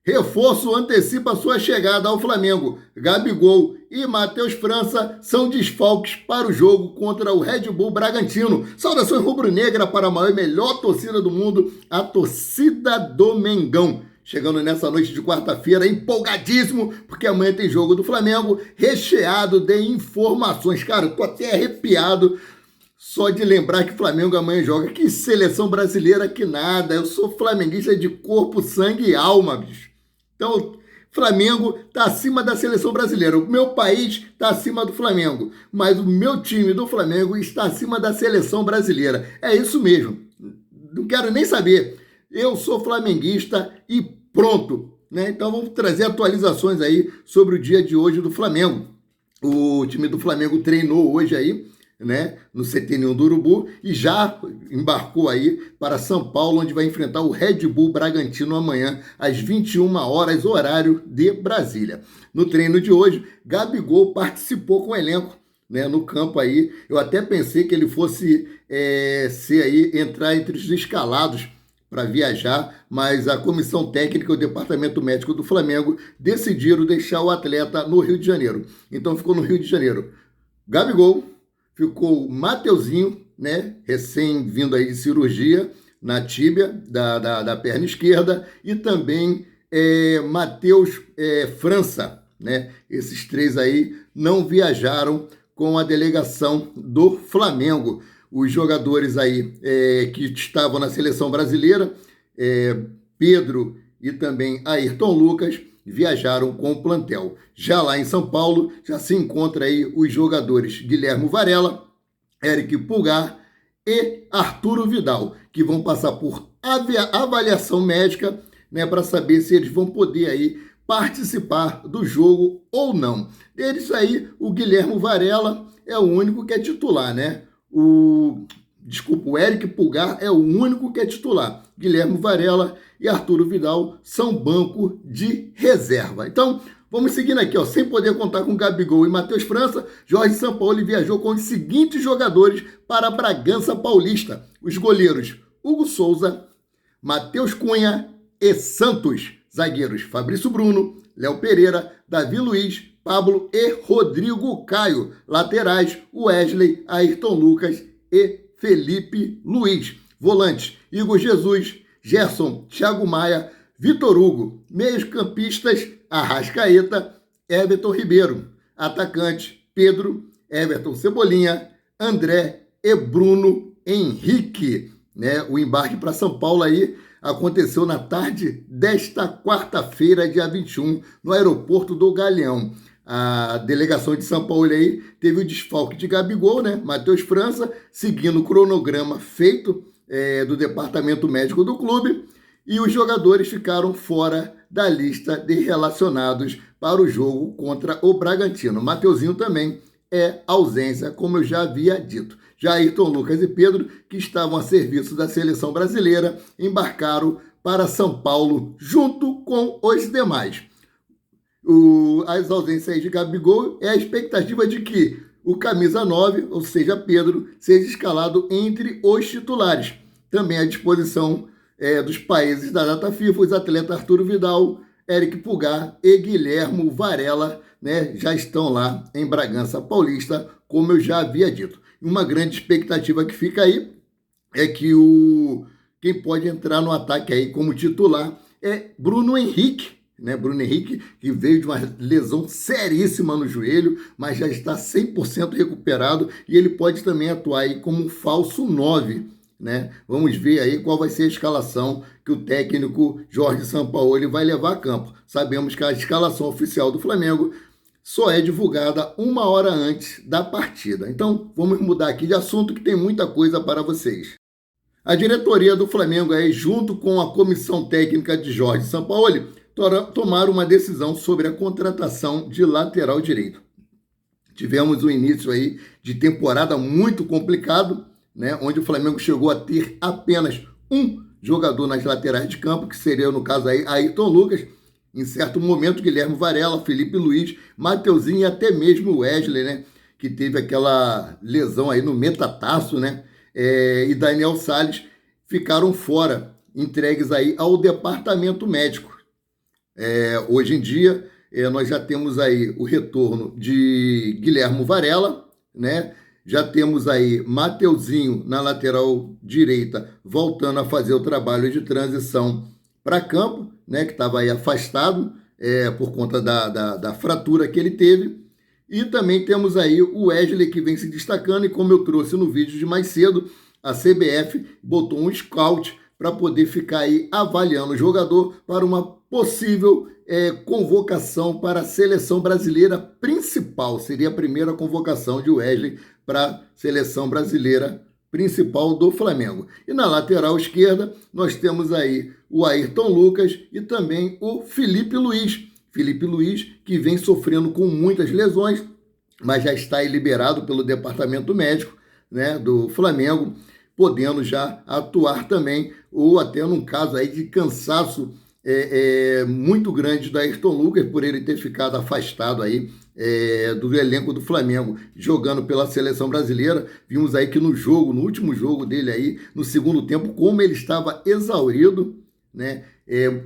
Reforço antecipa sua chegada ao Flamengo. Gabigol e Matheus França são desfalques para o jogo contra o Red Bull Bragantino. Saudações rubro-negra para a maior e melhor torcida do mundo, a torcida do Mengão. Chegando nessa noite de quarta-feira, empolgadíssimo, porque amanhã tem jogo do Flamengo, recheado de informações. Cara, eu tô até arrepiado só de lembrar que o Flamengo amanhã joga. Que seleção brasileira que nada. Eu sou flamenguista de corpo, sangue e alma, bicho. Então, o Flamengo está acima da seleção brasileira. O meu país está acima do Flamengo. Mas o meu time do Flamengo está acima da seleção brasileira. É isso mesmo. Não quero nem saber. Eu sou flamenguista e pronto, né? Então vamos trazer atualizações aí sobre o dia de hoje do Flamengo. O time do Flamengo treinou hoje aí, né, no CT1 do Urubu e já embarcou aí para São Paulo, onde vai enfrentar o Red Bull Bragantino amanhã às 21 horas, horário de Brasília. No treino de hoje, Gabigol participou com o elenco, né, no campo aí. Eu até pensei que ele fosse entrar entre os escalados para viajar, mas a comissão técnica e o departamento médico do Flamengo decidiram deixar o atleta no Rio de Janeiro. Então ficou no Rio de Janeiro Gabigol, ficou o Mateuzinho, né, recém-vindo aí de cirurgia na tíbia da perna esquerda, e também Matheus França, né? Esses três aí não viajaram com a delegação do Flamengo. Os jogadores aí que estavam na seleção brasileira, Pedro e também Ayrton Lucas, viajaram com o plantel. Já lá em São Paulo, já se encontra aí os jogadores Guilherme Varela, Eric Pulgar e Arturo Vidal, que vão passar por avaliação médica, né, para saber se eles vão poder aí participar do jogo ou não. Deles aí, o Guilherme Varela é o único que é titular, né? O Eric Pulgar é o único que é titular. Guilherme Varela e Arturo Vidal são banco de reserva. Então, vamos seguindo aqui, ó, sem poder contar com Gabigol e Matheus França, Jorge Sampaoli viajou com os seguintes jogadores para Bragança Paulista. Os goleiros Hugo Souza, Matheus Cunha e Santos. Zagueiros Fabrício Bruno, Léo Pereira, Davi Luiz, Pablo e Rodrigo Caio. Laterais, Wesley, Ayrton Lucas e Felipe Luiz. Volantes, Igor Jesus, Gerson, Thiago Maia, Vitor Hugo. Meios-campistas, Arrascaeta, Everton Ribeiro. Atacantes, Pedro, Everton Cebolinha, André e Bruno Henrique. Né? O embarque para São Paulo aí aconteceu na tarde desta quarta-feira, dia 21, no aeroporto do Galeão. A delegação de São Paulo aí teve o desfalque de Gabigol, né? Matheus França, seguindo o cronograma feito do departamento médico do clube, e os jogadores ficaram fora da lista de relacionados para o jogo contra o Bragantino. Mateuzinho também é ausência, como eu já havia dito. Já Ayrton Lucas e Pedro, que estavam a serviço da seleção brasileira, embarcaram para São Paulo junto com os demais. As ausências aí de Gabigol é a expectativa de que o camisa 9, ou seja, Pedro, seja escalado entre os titulares. Também à disposição dos países da data FIFA, os atletas Arturo Vidal, Eric Pulgar e Guilherme Varela, né, já estão lá em Bragança Paulista, como eu já havia dito. Uma grande expectativa que fica aí é que quem pode entrar no ataque aí como titular é Bruno Henrique, né? Bruno Henrique, que veio de uma lesão seríssima no joelho, mas já está 100% recuperado, e ele pode também atuar aí como um falso 9, né? Vamos ver aí qual vai ser a escalação que o técnico Jorge Sampaoli vai levar a campo. Sabemos que a escalação oficial do Flamengo só é divulgada 1 hora antes da partida. Então, vamos mudar aqui de assunto, que tem muita coisa para vocês. A diretoria do Flamengo, aí, junto com a comissão técnica de Jorge Sampaoli, tomaram uma decisão sobre a contratação de lateral direito. Tivemos um início aí de temporada muito complicado, né, onde o Flamengo chegou a ter apenas um jogador nas laterais de campo, que seria, no caso, aí, Ayrton Lucas. Em certo momento, Guilherme Varela, Felipe Luiz, Mateuzinho e até mesmo Wesley, né, que teve aquela lesão aí no metatarso, né, e Daniel Salles ficaram fora, entregues aí ao departamento médico. Hoje em dia, nós já temos aí o retorno de Guilhermo Varela, né? Já temos aí Mateuzinho na lateral direita, voltando a fazer o trabalho de transição para campo, né? Que estava aí afastado por conta da fratura que ele teve. E também temos aí o Wesley, que vem se destacando, e como eu trouxe no vídeo de mais cedo, a CBF botou um scout para poder ficar aí avaliando o jogador para uma possível convocação para a seleção brasileira principal. Seria a primeira convocação de Wesley para a seleção brasileira principal do Flamengo. E na lateral esquerda, nós temos aí o Ayrton Lucas e também o Felipe Luiz. Felipe Luiz, que vem sofrendo com muitas lesões, mas já está aí liberado pelo departamento médico, né, do Flamengo, podendo já atuar também, ou até num caso aí de cansaço muito grande do Ayrton Lucas, por ele ter ficado afastado aí do elenco do Flamengo, jogando pela seleção brasileira. Vimos aí que no último jogo dele aí, no segundo tempo, como ele estava exaurido, né?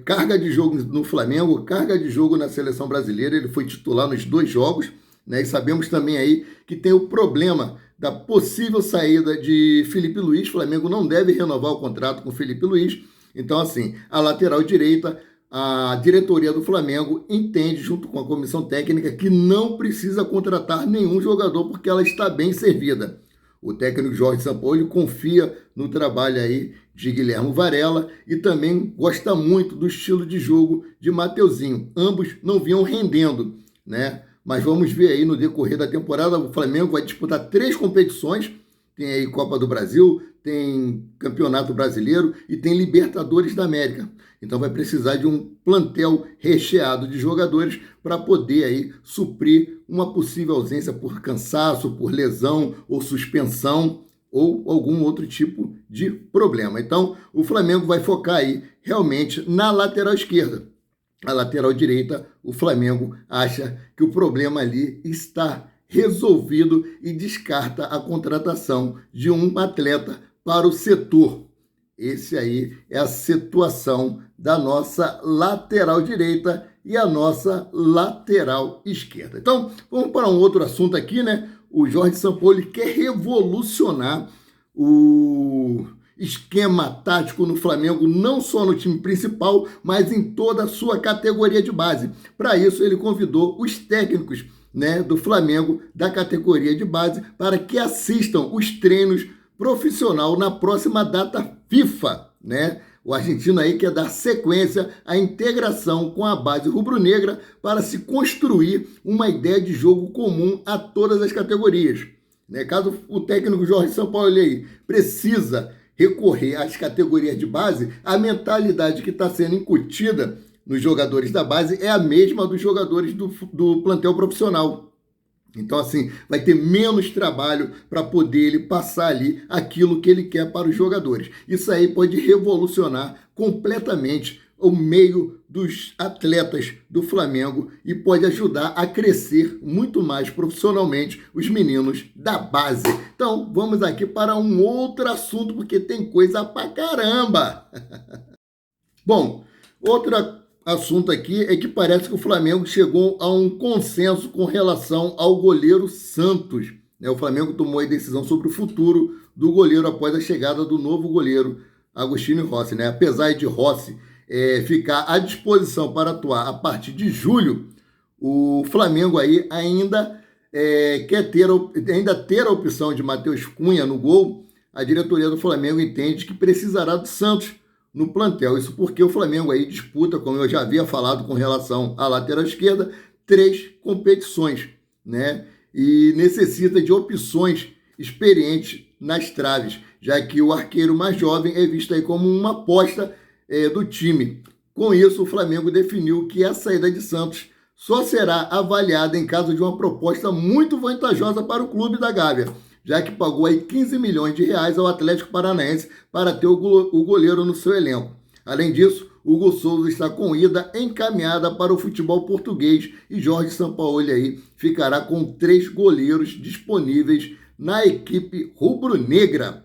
Carga de jogo no Flamengo, carga de jogo na seleção brasileira. Ele foi titular nos 2 jogos, né? E sabemos também aí que tem o problema da possível saída de Felipe Luiz. O Flamengo não deve renovar o contrato com Felipe Luiz. Então, assim, a lateral direita, a diretoria do Flamengo entende, junto com a comissão técnica, que não precisa contratar nenhum jogador porque ela está bem servida. O técnico Jorge Sampaoli confia no trabalho aí de Guilhermo Varela e também gosta muito do estilo de jogo de Mateuzinho. Ambos não vinham rendendo, né? Mas vamos ver aí no decorrer da temporada. O Flamengo vai disputar 3 competições. Tem aí Copa do Brasil, tem Campeonato Brasileiro e tem Libertadores da América. Então vai precisar de um plantel recheado de jogadores para poder aí suprir uma possível ausência por cansaço, por lesão ou suspensão ou algum outro tipo de problema. Então o Flamengo vai focar aí realmente na lateral esquerda. A lateral direita, o Flamengo acha que o problema ali está resolvido e descarta a contratação de um atleta para o setor. Esse aí é a situação da nossa lateral direita e a nossa lateral esquerda. Então, vamos para um outro assunto aqui, né? O Jorge Sampaoli quer revolucionar o esquema tático no Flamengo, não só no time principal, mas em toda a sua categoria de base. Para isso, ele convidou os técnicos, né, do Flamengo, da categoria de base, para que assistam os treinos profissional na próxima data FIFA, né? O argentino aí quer dar sequência à integração com a base rubro-negra para se construir uma ideia de jogo comum a todas as categorias, né? Caso o técnico Jorge Sampaoli aí precisa recorrer às categorias de base, a mentalidade que está sendo incutida nos jogadores da base é a mesma dos jogadores do plantel profissional. Então, assim, vai ter menos trabalho para poder ele passar ali aquilo que ele quer para os jogadores. Isso aí pode revolucionar completamente o meio dos atletas do Flamengo e pode ajudar a crescer muito mais profissionalmente os meninos da base. Então, vamos aqui para um outro assunto, porque tem coisa pra caramba. Bom, outra assunto aqui é que parece que o Flamengo chegou a um consenso com relação ao goleiro Santos. O Flamengo tomou a decisão sobre o futuro do goleiro após a chegada do novo goleiro, Agostinho Rossi. Apesar de Rossi ficar à disposição para atuar a partir de julho, o Flamengo aí ainda quer ter a opção de Matheus Cunha no gol. A diretoria do Flamengo entende que precisará do Santos no plantel. Isso porque o Flamengo aí disputa, como eu já havia falado com relação à lateral esquerda, 3 competições, né? E necessita de opções experientes nas traves, já que o arqueiro mais jovem é visto aí como uma aposta do time. Com isso, o Flamengo definiu que a saída de Santos só será avaliada em caso de uma proposta muito vantajosa para o clube da Gávea, já que pagou aí 15 milhões de reais ao Atlético Paranaense para ter o goleiro no seu elenco. Além disso, Hugo Souza está com ida encaminhada para o futebol português e Jorge Sampaoli aí ficará com 3 goleiros disponíveis na equipe rubro-negra.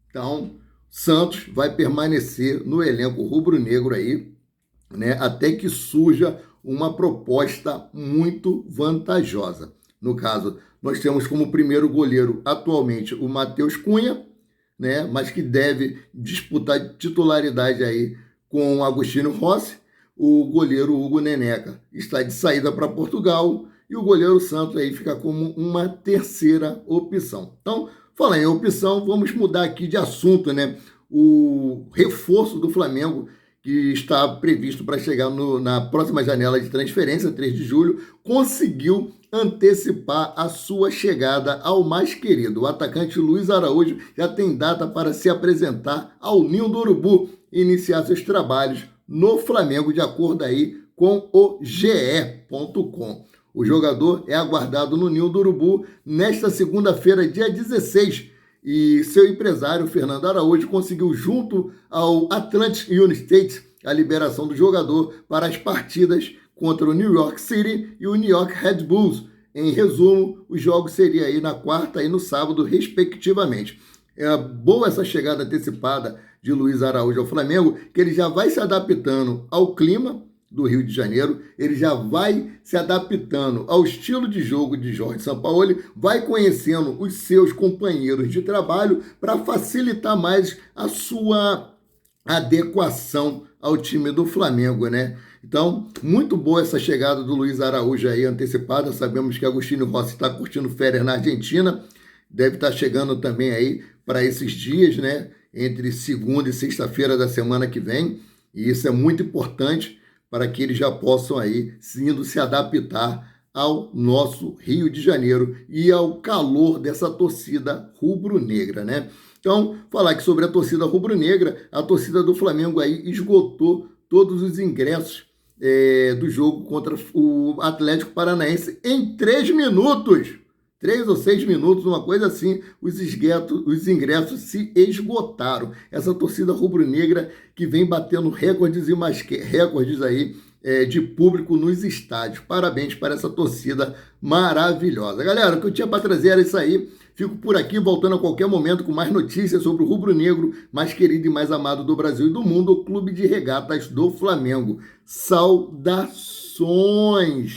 Então, Santos vai permanecer no elenco rubro-negro aí, né, até que surja uma proposta muito vantajosa. No caso, nós temos como primeiro goleiro atualmente o Matheus Cunha, né, mas que deve disputar titularidade aí com o Agostinho Rossi. O goleiro Hugo Neneca está de saída para Portugal e o goleiro Santos aí fica como uma terceira opção. Então, falar em opção, vamos mudar aqui de assunto, né? O reforço do Flamengo, que está previsto para chegar na próxima janela de transferência, 3 de julho, conseguiu antecipar a sua chegada ao mais querido. O atacante Luiz Araújo já tem data para se apresentar ao Ninho do Urubu e iniciar seus trabalhos no Flamengo, de acordo aí com o ge.com. O jogador é aguardado no Ninho do Urubu nesta segunda-feira, dia 16, e seu empresário, Fernando Araújo, conseguiu, junto ao Atlantic United, a liberação do jogador para as partidas contra o New York City e o New York Red Bulls. Em resumo, os jogos seriam aí na quarta e no sábado, respectivamente. É boa essa chegada antecipada de Luiz Araújo ao Flamengo, que ele já vai se adaptando ao clima do Rio de Janeiro, ele já vai se adaptando ao estilo de jogo de Jorge Sampaoli, vai conhecendo os seus companheiros de trabalho para facilitar mais a sua adequação ao time do Flamengo, né? Então, muito boa essa chegada do Luiz Araújo aí antecipada. Sabemos que Agostinho Rossi está curtindo férias na Argentina, deve estar chegando também aí para esses dias, né? Entre segunda e sexta-feira da semana que vem, e isso é muito importante para que eles já possam aí se adaptar ao nosso Rio de Janeiro e ao calor dessa torcida rubro-negra, né? Então, falar aqui sobre a torcida rubro-negra, a torcida do Flamengo aí esgotou todos os ingressos do jogo contra o Atlético Paranaense em 3 minutos. 3 ou 6 minutos, uma coisa assim, os ingressos se esgotaram. Essa torcida rubro-negra que vem batendo recordes e mais recordes aí de público nos estádios. Parabéns para essa torcida maravilhosa. Galera, o que eu tinha para trazer era isso aí. Fico por aqui, voltando a qualquer momento com mais notícias sobre o rubro-negro mais querido e mais amado do Brasil e do mundo, o Clube de Regatas do Flamengo. Saudações!